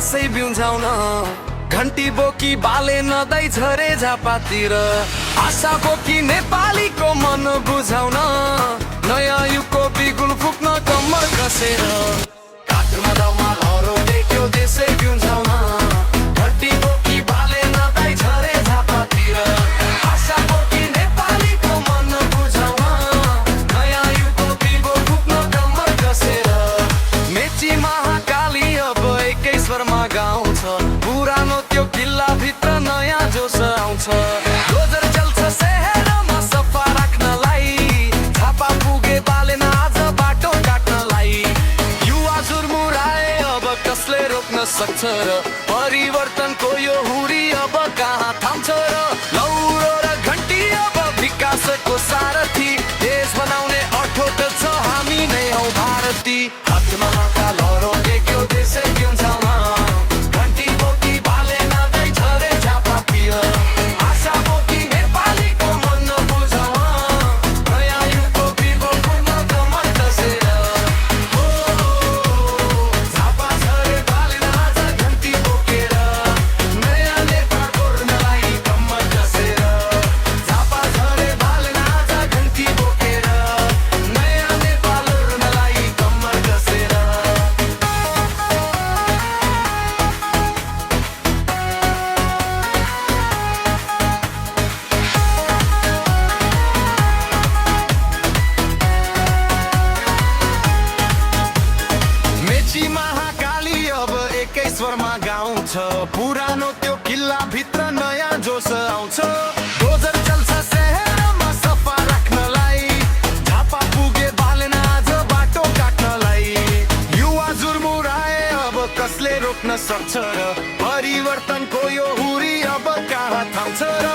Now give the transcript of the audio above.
देशै बिउझाउन घन्टी बोकी बाले नदै झरे झापातिर आशा बोकी नेपालीको मन बुझाउन नयाँ युगको बिगुल फुक्न कम्मर कसेर काठमा दाउमा लहरो देख्यो देशै बिउझाउन घन्टी बोकी बाले नदै झरे झापातिर आशा बोकी नेपालीको मन बुझाउन नयाँ युगको बिगुल फुक्न कम्मर कसेर मेची महाकाली अब एकै स्वरमा गाउँछ पुरानो त्यो किल्ला भित्र नयाँ जोस आउँछ डोजर चल्छ शहरमा सफा राख्नलाई झापा पुगे बालेन आज बाटो काट्नलाई युवा जुर्मुराए अब कसले रोक्न सक्छ र परिवर्तनको यो हुरी अब कहाँ थाम्छ र लौरो र घन्टी अब विकासको सारथी देश बनाउने अठोट छ हामी नै हौ भारती हातमा हातका लहरो देख्यो देशै बिउझाउन घन्टी बोकी बाले नदै झरे झापातिर आशा बोकी नेपालीको मन बुझाउन नयाँ युगको बिगुल फुक्न कम्मर कसेर झापा झरे बाले आज घन्टी बोकेर नयाँ नेपाल कोर्नलाई कम्मर कसेर झापा झरे बाले आज घन्टी बोकेर नयाँ नेपाल कोर्नलाई कम्मर कसेर मेची महाकाली अब एकै स्वरमा गाउँछ पुरानो त्यो किल्ला भित्र नयाँ जोस आउँछ डोजर चल्छ शहरमा सफा राख्नलाई झापा पुगे बालेन आज बाटो काट्नलाई युवा जुर्मुराए अब कसले रोक्न सक्छ र परिवर्तनको यो हुरी अब कहाँ थाम्छ र